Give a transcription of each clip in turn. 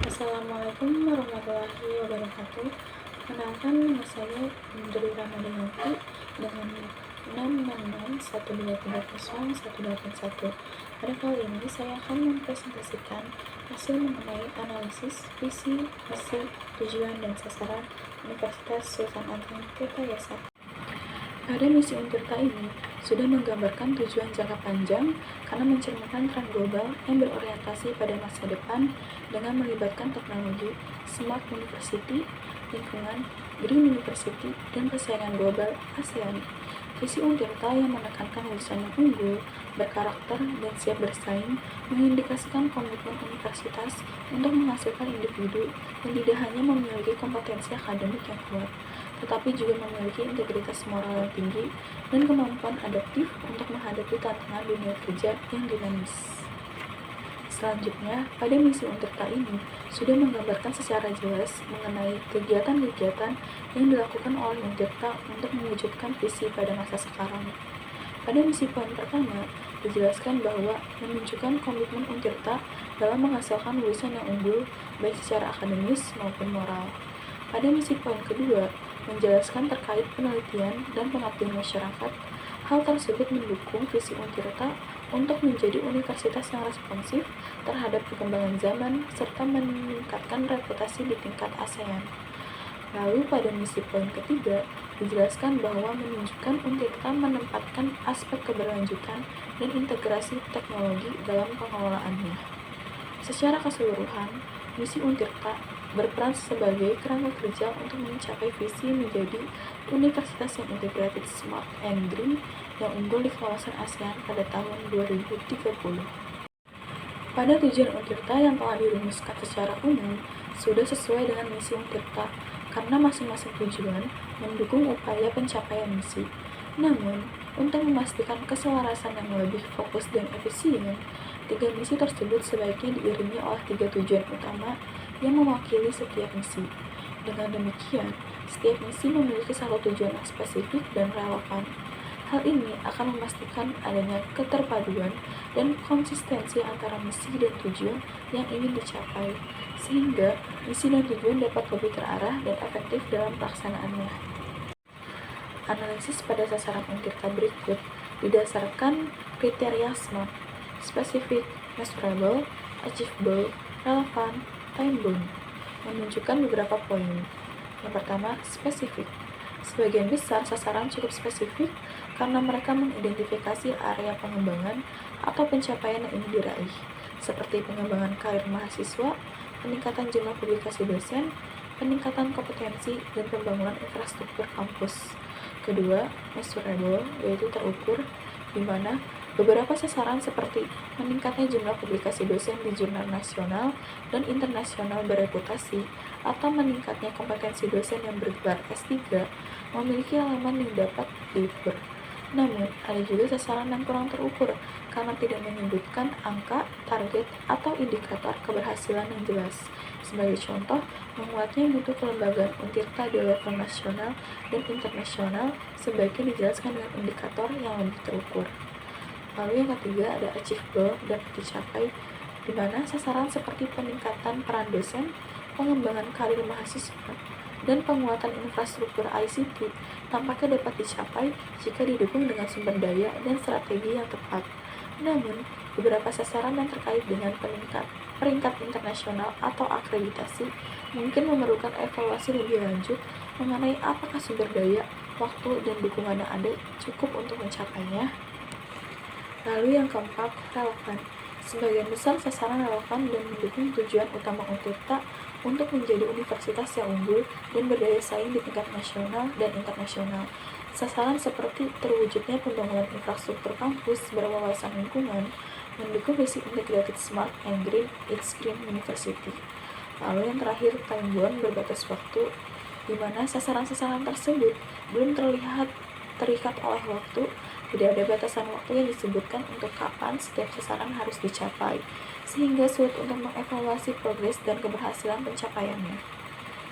Assalamualaikum warahmatullahi wabarakatuh. Perkenalkan, nama saya Indri Ramadhanti dengan NIK 66612301811. Pada kali ini saya akan mempresentasikan hasil mengenai analisis visi, misi, tujuan, dan sasaran Universitas Sultan Agung Tirtayasa. Pada misi Untirta ini sudah menggambarkan tujuan jangka panjang karena mencerminkan tren global yang berorientasi pada masa depan dengan melibatkan teknologi, smart university, lingkungan, green university, dan persaingan global ASEAN. Visi Untirta yang menekankan lulusan yang unggul, berkarakter, dan siap bersaing mengindikasikan komitmen universitas untuk menghasilkan individu yang tidak hanya memiliki kompetensi akademik yang kuat, tetapi juga memiliki integritas moral yang tinggi dan kemampuan adaptif untuk menghadapi tantangan dunia kerja yang dinamis. Selanjutnya, pada misi Untirta ini sudah menggambarkan secara jelas mengenai kegiatan-kegiatan yang dilakukan oleh Untirta untuk mewujudkan visi pada masa sekarang. Pada misi poin pertama, dijelaskan bahwa menunjukkan komitmen Untirta dalam menghasilkan lulusan yang unggul baik secara akademis maupun moral. Pada misi poin kedua, menjelaskan terkait penelitian dan pengabdian masyarakat. Hal tersebut mendukung visi Untirta untuk menjadi universitas yang responsif terhadap perkembangan zaman serta meningkatkan reputasi di tingkat ASEAN. Lalu pada misi poin ketiga, dijelaskan bahwa menunjukkan Untirta menempatkan aspek keberlanjutan dan integrasi teknologi dalam pengelolaannya. Secara keseluruhan, misi Untirta berperan sebagai kerangka kerja untuk mencapai visi menjadi universitas yang integrated, smart, and green yang unggul di kawasan ASEAN pada tahun 2030. Pada tujuan Untirta yang telah dirumuskan secara umum, sudah sesuai dengan misi Untirta karena masing-masing tujuan mendukung upaya pencapaian misi. Namun, untuk memastikan keselarasan yang lebih fokus dan efisien, tiga misi tersebut sebaiknya diiringi oleh tiga tujuan utama yang mewakili setiap misi. Dengan demikian, setiap misi memiliki satu tujuan yang spesifik dan relevan. Hal ini akan memastikan adanya keterpaduan dan konsistensi antara misi dan tujuan yang ingin dicapai, sehingga misi dan tujuan dapat lebih terarah dan efektif dalam pelaksanaannya. Analisis pada sasaran Untirta berikut didasarkan kriteria SMART: specific, measurable, achievable, relevant, time-bound, menunjukkan beberapa poin. Yang pertama, spesifik. Sebagian besar sasaran cukup spesifik karena mereka mengidentifikasi area pengembangan atau pencapaian yang ingin diraih, seperti pengembangan karir mahasiswa, peningkatan jumlah publikasi dosen, peningkatan kompetensi, dan pembangunan infrastruktur kampus. Kedua, measurable, yaitu terukur, di mana beberapa sasaran seperti meningkatnya jumlah publikasi dosen di jurnal nasional dan internasional bereputasi atau meningkatnya kompetensi dosen yang bergelar S3 memiliki elemen yang dapat diukur. Namun, ada juga sasaran yang kurang terukur karena tidak menyebutkan angka, target, atau indikator keberhasilan yang jelas. Sebagai contoh, menguatnya mutu kelembagaan Untirta di level nasional dan internasional sebaiknya dijelaskan dengan indikator yang lebih terukur. Lalu yang ketiga ada achievable, dapat dicapai, di mana sasaran seperti peningkatan peran dosen, pengembangan karir mahasiswa, dan penguatan infrastruktur ICT tampaknya dapat dicapai jika didukung dengan sumber daya dan strategi yang tepat. Namun, beberapa sasaran yang terkait dengan peringkat internasional atau akreditasi mungkin memerlukan evaluasi lebih lanjut mengenai apakah sumber daya, waktu, dan dukungan yang ada cukup untuk mencapainya. Lalu yang keempat, relevan. Sebagian besar sasaran relevan dan mendukung tujuan utama Untirta untuk menjadi universitas yang unggul dan berdaya saing di tingkat nasional dan internasional. Sasaran seperti terwujudnya pembangunan infrastruktur kampus berwawasan lingkungan, mendukung visi integrated smart and green, it's green university. Lalu yang terakhir, time bound, berbatas waktu, di mana sasaran-sasaran tersebut belum terikat oleh waktu. Tidak ada batasan waktu yang disebutkan untuk kapan setiap sasaran harus dicapai, sehingga sulit untuk mengevaluasi progres dan keberhasilan pencapaiannya.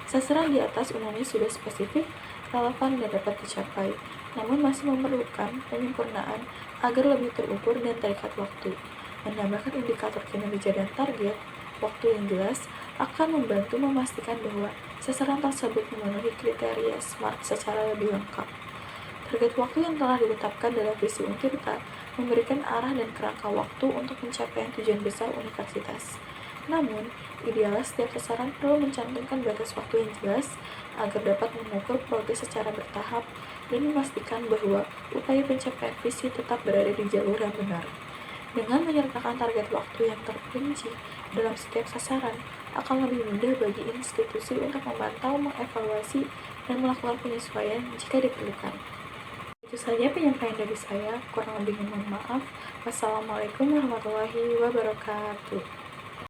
Sasaran di atas umumnya sudah spesifik, relevan, dan dapat dicapai, namun masih memerlukan penyempurnaan agar lebih terukur dan terikat waktu. Menambahkan indikator kinerja dan target, waktu yang jelas, akan membantu memastikan bahwa sasaran tersebut memenuhi kriteria SMART secara lebih lengkap. Target waktu yang telah ditetapkan dalam visi Untirta memberikan arah dan kerangka waktu untuk pencapaian tujuan besar universitas. Namun, idealnya setiap sasaran perlu mencantumkan batas waktu yang jelas agar dapat mengukur progres secara bertahap dan memastikan bahwa upaya pencapaian visi tetap berada di jalur yang benar. Dengan menyertakan target waktu yang terperinci dalam setiap sasaran, akan lebih mudah bagi institusi untuk memantau, mengevaluasi, dan melakukan penyesuaian jika diperlukan. Itu saja penyampaian dari saya, kurang lebihnya mohon maaf. Wassalamualaikum warahmatullahi wabarakatuh.